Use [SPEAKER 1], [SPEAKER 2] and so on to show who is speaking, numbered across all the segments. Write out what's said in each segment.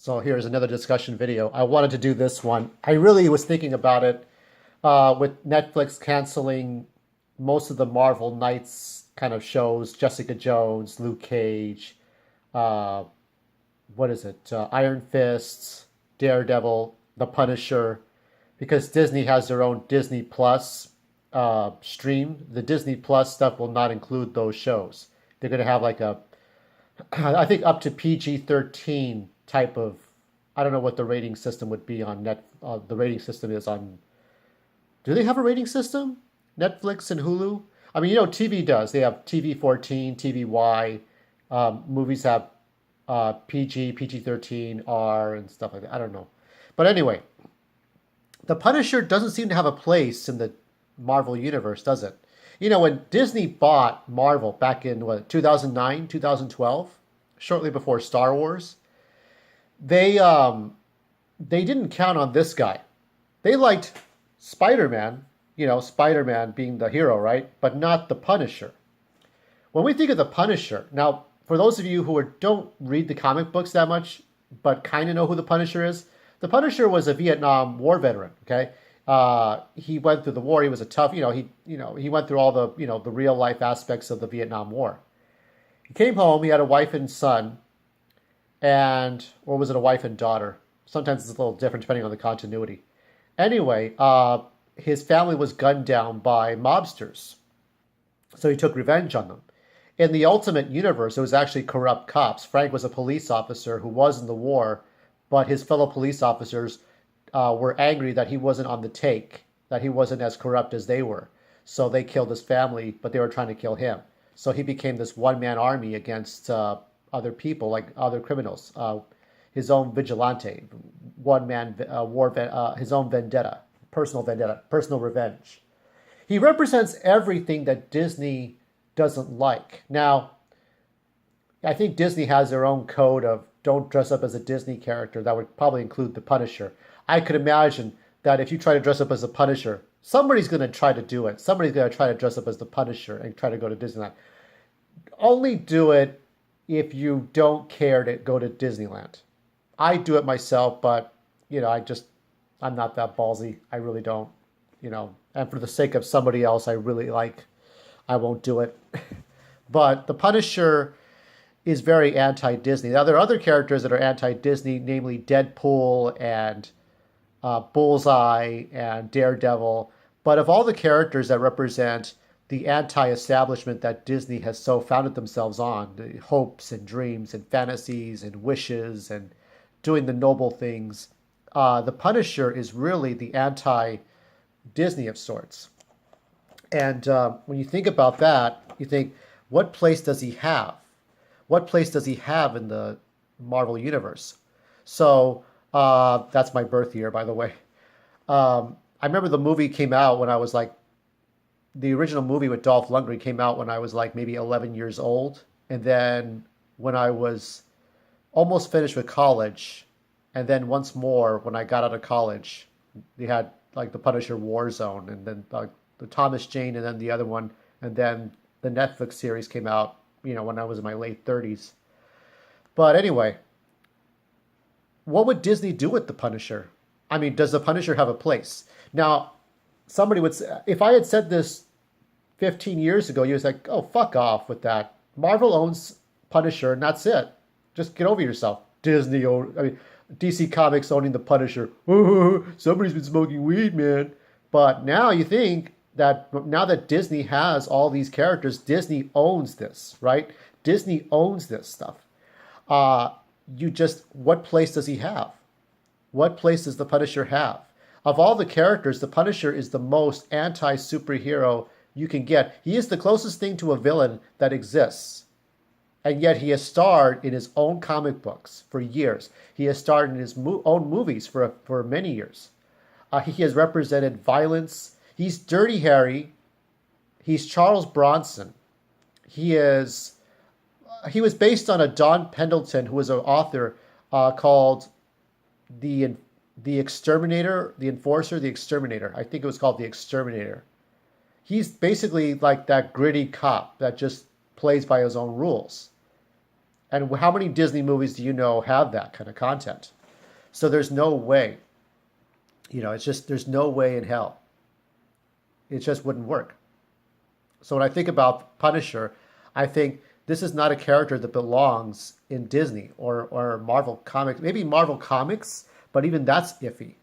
[SPEAKER 1] So here's another discussion video. I wanted to do this one. I really was thinking about it with Netflix canceling most of the Marvel Knights kind of shows, Jessica Jones, Luke Cage, uh, what is it, Iron Fists, Daredevil, The Punisher, because Disney has their own Disney Plus stream. The Disney Plus stuff will not include those shows. They're going to have like a I think up to PG-13 type of. I don't know what the rating system would be on net. The rating system is on. Do they have a rating system? Netflix and Hulu. I mean, TV does. They have TV-14, TVY. Movies have PG, PG-13, R, and stuff like that. I don't know, but anyway, the Punisher doesn't seem to have a place in the Marvel universe, does it? When Disney bought Marvel back in 2009, 2012, shortly before Star Wars, they didn't count on this guy. They liked Spider-Man, Spider-Man being the hero, right? But not the Punisher. When we think of the Punisher, now for those of you who don't read the comic books that much, but kind of know who the Punisher is, the Punisher was a Vietnam War veteran. Okay, he went through the war. He was a tough, he went through all the, the real life aspects of the Vietnam War. He came home. He had a wife and son, or was it a wife and daughter? Sometimes it's a little different depending on the continuity. Anyway, his family was gunned down by mobsters, so he took revenge on them. In the Ultimate Universe, it was actually corrupt cops. Frank was a police officer who was in the war, but his fellow police officers were angry that he wasn't on the take, that he wasn't as corrupt as they were. So they killed his family, but they were trying to kill him. So he became this one-man army against other people, like other criminals. His own vigilante, one-man his own vendetta, personal revenge. He represents everything that Disney doesn't like. Now, I think Disney has their own code of don't dress up as a Disney character. That would probably include the Punisher. I could imagine that if you try to dress up as a Punisher, somebody's going to try to do it. Somebody's going to try to dress up as the Punisher and try to go to Disneyland. Only do it if you don't care to go to Disneyland. I do it myself, but, I'm not that ballsy. I really don't, and for the sake of somebody else I won't do it. But the Punisher is very anti-Disney. Now, there are other characters that are anti-Disney, namely Deadpool and Bullseye and Daredevil. But of all the characters that represent the anti-establishment that Disney has so founded themselves on, the hopes and dreams and fantasies and wishes and doing the noble things, the Punisher is really the anti-Disney of sorts. And when you think about that, you think, what place does he have? What place does he have in the Marvel Universe? So that's my birth year, by the way. I remember the movie came out when I was the original movie with Dolph Lundgren came out when I was maybe 11 years old. And then when I was almost finished with college, and then once more when I got out of college, they had the Punisher Warzone, and then the Thomas Jane, and then the other one, and then the Netflix series came out, when I was in my late 30s. But anyway, what would Disney do with the Punisher? I mean, does the Punisher have a place? Now, somebody would say, if I had said this 15 years ago, you was like, oh, fuck off with that. Marvel owns Punisher, and that's it. Just get over yourself. DC Comics owning the Punisher. Somebody's been smoking weed, man. But now you think that now that Disney has all these characters, Disney owns this, right? Disney owns this stuff. What place does he have? What place does the Punisher have? Of all the characters, the Punisher is the most anti-superhero you can get. He is the closest thing to a villain that exists. And yet he has starred in his own comic books for years. He has starred in his own movies for many years. He has represented violence. He's Dirty Harry. He's Charles Bronson. He was based on a Don Pendleton, who was an author called the Exterminator, the Enforcer, the Exterminator. I think it was called the Exterminator. He's basically like that gritty cop that just plays by his own rules. And how many Disney movies do you know have that kind of content? So there's no way, it's just, there's no way in hell. It just wouldn't work. So when I think about Punisher, I think this is not a character that belongs in Disney or Marvel Comics. Maybe Marvel Comics, but even that's iffy.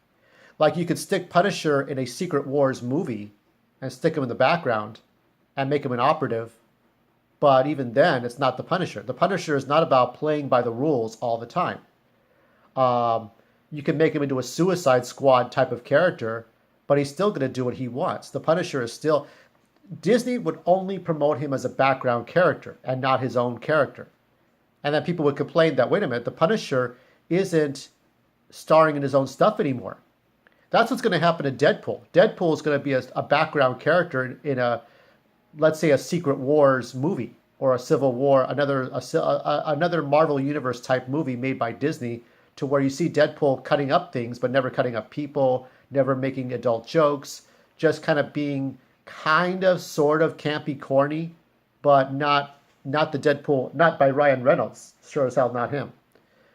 [SPEAKER 1] Like you could stick Punisher in a Secret Wars movie and stick him in the background and make him an operative. But even then, it's not the Punisher. The Punisher is not about playing by the rules all the time. You can make him into a Suicide Squad type of character, but he's still going to do what he wants. The Punisher is still... Disney would only promote him as a background character and not his own character. And then people would complain that, wait a minute, the Punisher isn't starring in his own stuff anymore. That's what's going to happen to Deadpool. Deadpool is going to be a background character in a, let's say, a Secret Wars movie or a Civil War, another Marvel Universe type movie made by Disney, to where you see Deadpool cutting up things, but never cutting up people, never making adult jokes, just kind of being kind of, sort of campy, corny, but not the Deadpool, not by Ryan Reynolds. Sure as hell not him.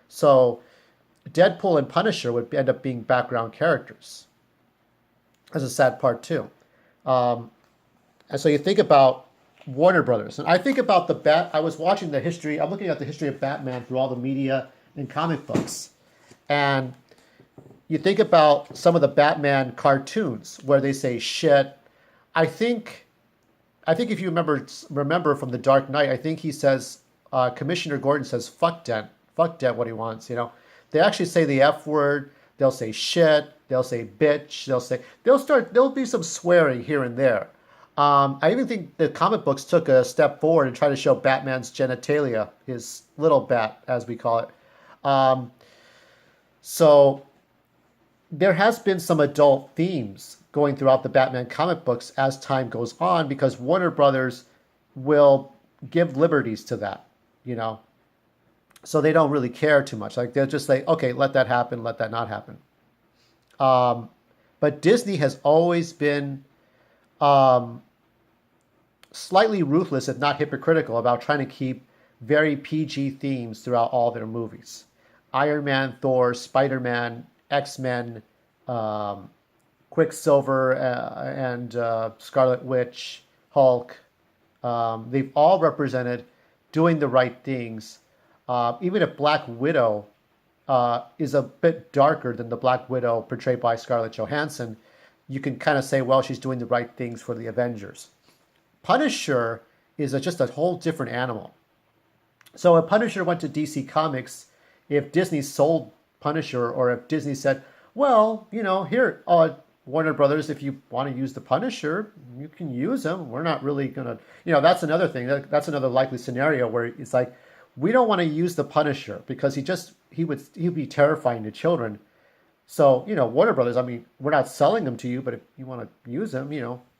[SPEAKER 1] So Deadpool and Punisher would end up being background characters. That's a sad part too. And so you think about Warner Brothers, and I think about I was watching the history. I'm looking at the history of Batman through all the media and comic books, and you think about some of the Batman cartoons where they say shit. I think if you remember from The Dark Knight, I think he says, Commissioner Gordon says, fuck Dent what he wants, They actually say the F word, they'll say shit, they'll say bitch, there'll be some swearing here and there. I even think the comic books took a step forward and tried to show Batman's genitalia, his little bat, as we call it. So there has been some adult themes going throughout the Batman comic books as time goes on, because Warner Brothers will give liberties to that, so they don't really care too much. Like they'll just say, okay, let that happen, let that not happen. But Disney has always been slightly ruthless, if not hypocritical, about trying to keep very PG themes throughout all their movies. Iron Man, Thor, Spider-Man, X-Men, Quicksilver, and Scarlet Witch, Hulk. They've all represented doing the right things. Even if Black Widow is a bit darker than the Black Widow portrayed by Scarlett Johansson, you can kind of say, well, she's doing the right things for the Avengers. Punisher is just a whole different animal. So if Punisher went to DC Comics, if Disney sold Punisher, or if Disney said, well, here, Warner Brothers, if you want to use the Punisher, you can use him. We're not really going to, that's another thing. That's another likely scenario where it's like, we don't want to use the Punisher because he'd be terrifying to children. So, Warner Brothers, I mean, we're not selling them to you, but if you want to use them,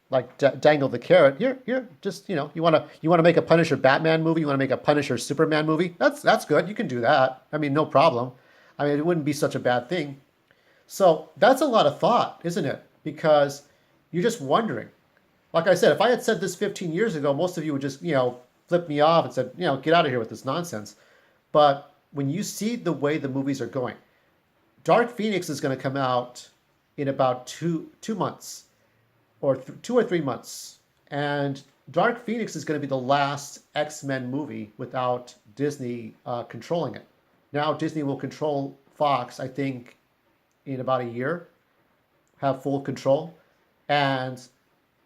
[SPEAKER 1] like dangle the carrot, here, just, you want to make a Punisher Batman movie, you want to make a Punisher Superman movie, that's good. You can do that. I mean, no problem. I mean, it wouldn't be such a bad thing. So that's a lot of thought, isn't it? Because you're just wondering. Like I said, if I had said this 15 years ago, most of you would just, flip me off and said, get out of here with this nonsense. But when you see the way the movies are going, Dark Phoenix is going to come out in about 2 months, or 2 or 3 months. And Dark Phoenix is going to be the last X-Men movie without Disney controlling it. Now Disney will control Fox, I think, in about a year, have full control, and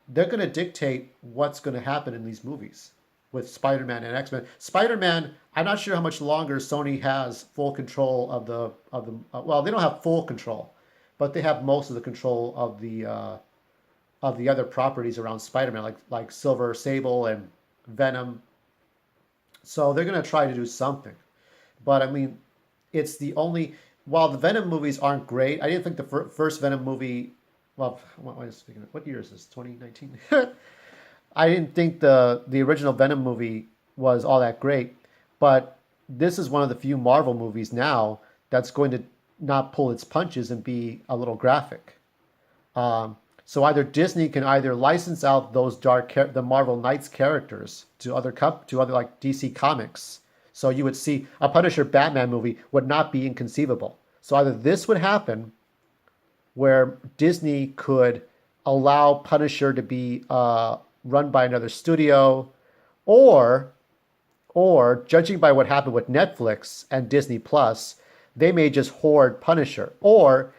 [SPEAKER 1] they're going to dictate what's going to happen in these movies with Spider-Man and X-Men. Spider-Man, I'm not sure how much longer Sony has full control of the well, they don't have full control, but they have most of the control of the other properties around Spider-Man, like Silver Sable and Venom. So they're going to try to do something. But I mean, it's the only... While the Venom movies aren't great, I didn't think the first Venom movie... Well, what year is this? 2019? I didn't think the original Venom movie was all that great. But this is one of the few Marvel movies now that's going to not pull its punches and be a little graphic. So either Disney can either license out those the Marvel Knights characters to other like DC Comics, So you would see a Punisher Batman movie would not be inconceivable. So either this would happen where Disney could allow Punisher to be run by another studio, or judging by what happened with Netflix and Disney Plus, they may just hoard Punisher. Or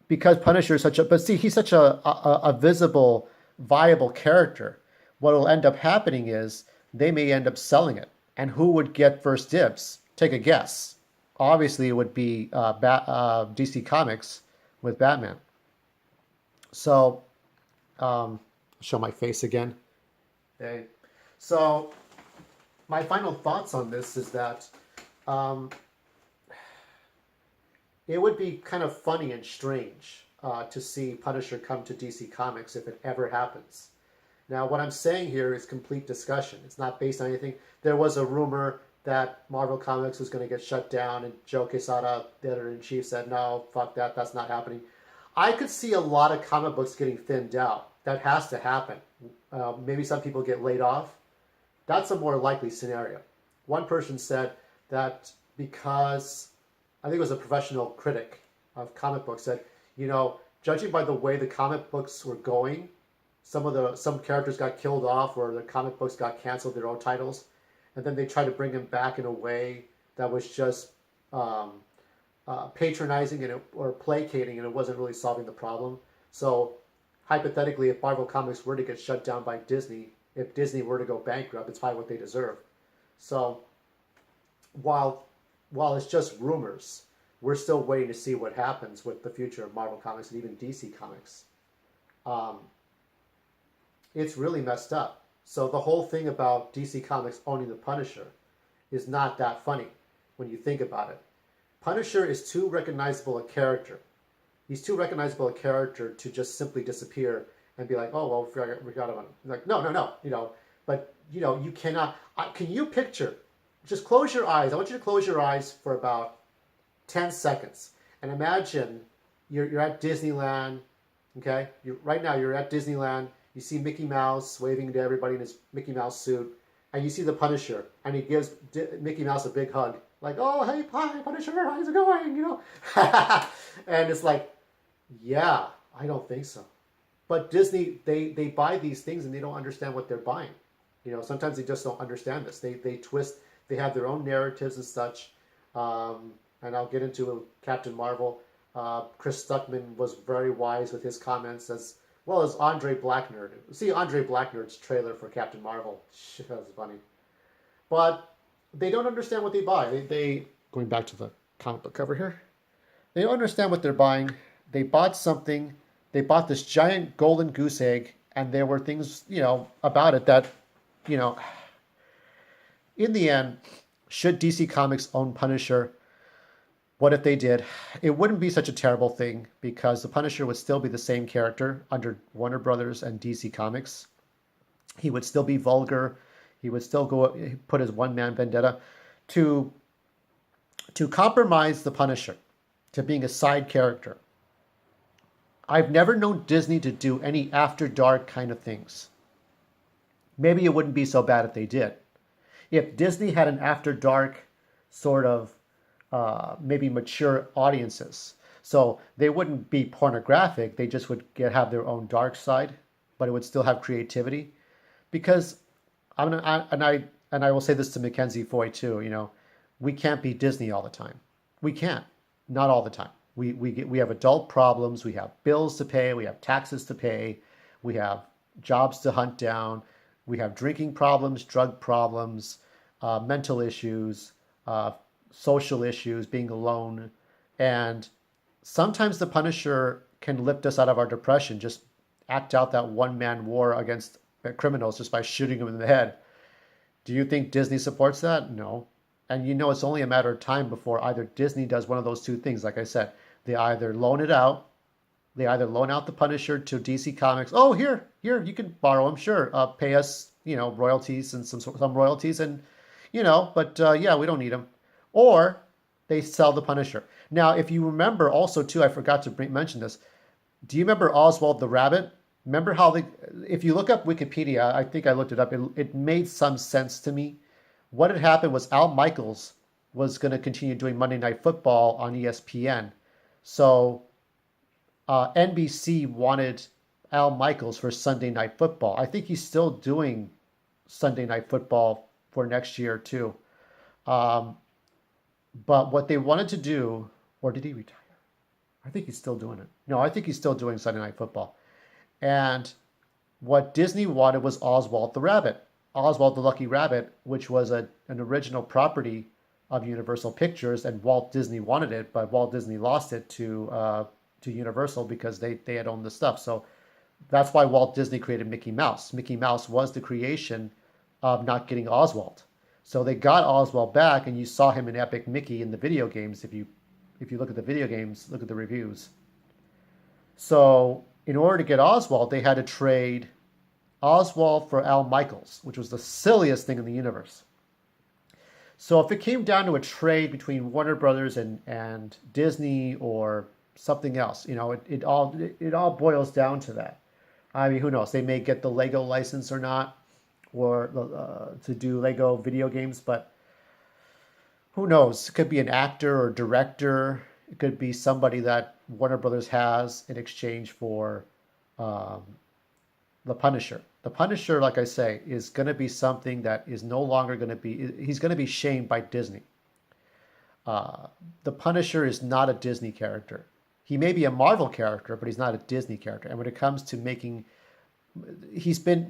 [SPEAKER 1] because Punisher is such a, but see, he's such a visible, viable character. What will end up happening is they may end up selling it. And who would get first dibs? Take a guess. Obviously, it would be DC Comics with Batman. So, show my face again. Okay. So, my final thoughts on this is that it would be kind of funny and strange to see Punisher come to DC Comics if it ever happens. Now, what I'm saying here is complete discussion. It's not based on anything. There was a rumor that Marvel Comics was going to get shut down, and Joe Quesada, the editor-in-chief, said, no, fuck that, that's not happening. I could see a lot of comic books getting thinned out. That has to happen. Maybe some people get laid off. That's a more likely scenario. One person said that because, I think it was a professional critic of comic books, said, you know, judging by the way the comic books were going, some characters got killed off or the comic books got canceled, their own titles, and then they tried to bring them back in a way that was just patronizing or placating, and it wasn't really solving the problem. So hypothetically, if Marvel Comics were to get shut down by Disney, if Disney were to go bankrupt, it's probably what they deserve. So while it's just rumors, we're still waiting to see what happens with the future of Marvel Comics and even DC Comics. It's really messed up. So the whole thing about DC Comics owning the Punisher is not that funny when you think about it. Punisher is too recognizable a character. He's too recognizable a character to just simply disappear and be like, oh, well, we forgot about him. Like, no, you know, but, you know, you cannot, can you picture, just close your eyes. I want you to close your eyes for about 10 seconds and imagine you're at Disneyland, okay? Right now you're at Disneyland. You see Mickey Mouse waving to everybody in his Mickey Mouse suit, and you see the Punisher, and he gives Mickey Mouse a big hug, like, oh, hey, hi, Punisher, how's it going, you know? And it's like, yeah, I don't think so. But Disney, they buy these things, and they don't understand what they're buying. You know, sometimes they just don't understand this. They twist, they have their own narratives and such, and I'll get into Captain Marvel. Chris Stuckman was very wise with his comments, as well as Andre Blacknerd. See Andre Blacknerd's trailer for Captain Marvel. Shit, that was funny. But they don't understand what they buy. They going back to the comic book cover here. They don't understand what they're buying. They bought something. They bought this giant golden goose egg, and there were things, you know, about it that, you know, in the end, should DC Comics own Punisher? What if they did? It wouldn't be such a terrible thing because the Punisher would still be the same character under Warner Brothers and DC Comics. He would still be vulgar. He would still put his one-man vendetta to compromise the Punisher to being a side character. I've never known Disney to do any after dark kind of things. Maybe it wouldn't be so bad if they did. If Disney had an after dark sort of maybe mature audiences. So they wouldn't be pornographic. They just would have their own dark side, but it would still have creativity. Because I will say this to Mackenzie Foy too. You know, we can't be Disney all the time. We can't. Not all the time. We have adult problems. We have bills to pay. We have taxes to pay. We have jobs to hunt down. We have drinking problems, drug problems, mental issues, social issues, being alone. And sometimes the Punisher can lift us out of our depression, just act out that one-man war against criminals just by shooting them in the head. Do you think Disney supports that? No. And you know it's only a matter of time before either Disney does one of those two things. Like I said, they either loan out the Punisher to DC Comics. Oh, here, you can borrow him, sure. Pay us, you know, royalties and some royalties, and you know, but yeah, we don't need him. Or they sell the Punisher. Now, if you remember also, too, I forgot to mention this. Do you remember Oswald the Rabbit? Remember how if you look up Wikipedia, I think I looked it up, it made some sense to me What had happened was Al Michaels was going to continue doing Monday Night Football on ESPN. So NBC wanted Al Michaels for Sunday Night Football. I think he's still doing Sunday Night Football for next year too. Um, but what they wanted to do, or did he retire? I think he's still doing it. No, I think he's still doing Sunday Night Football. And what Disney wanted was Oswald the Rabbit, Oswald the Lucky Rabbit, which was an original property of Universal Pictures, and Walt Disney wanted it, but Walt Disney lost it to Universal because they had owned the stuff. So that's why Walt Disney created Mickey Mouse. Mickey Mouse was the creation of not getting Oswald. So they got Oswald back, and you saw him in Epic Mickey in the video games. If you look at the video games, look at the reviews. So in order to get Oswald, they had to trade Oswald for Al Michaels, which was the silliest thing in the universe. So if it came down to a trade between Warner Brothers and Disney or something else, it all boils down to that. I mean, who knows? They may get the Lego license or not, or to do Lego video games, but who knows? It could be an actor or director. It could be somebody that Warner Brothers has in exchange for um, the Punisher. The Punisher, like I say, is going to be something that is no longer going to be, he's going to be shamed by Disney. The Punisher is not a Disney character. He may be a Marvel character, but he's not a Disney character. And when it comes to making,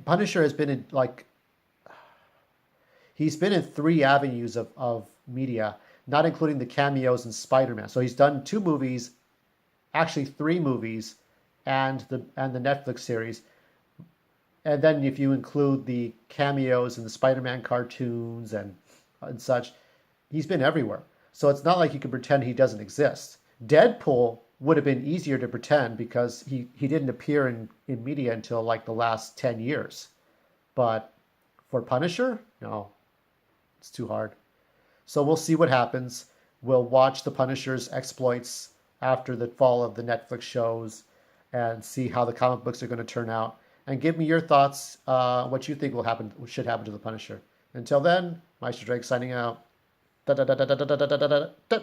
[SPEAKER 1] Punisher has been in he's been in three avenues of media, not including the cameos in Spider-Man. So he's done two movies, actually three movies, and the Netflix series. And then if you include the cameos in the Spider-Man cartoons and such, he's been everywhere. So it's not like you can pretend he doesn't exist. Deadpool would have been easier to pretend because he didn't appear in media until like the last 10 years. But for Punisher, no, it's too hard. So we'll see what happens. We'll watch the Punisher's exploits after the fall of the Netflix shows and see how the comic books are going to turn out. And give me your thoughts, what you think should happen to the Punisher. Until then, Meister Drake signing out. Da, da, da, da, da, da, da, da, da, da.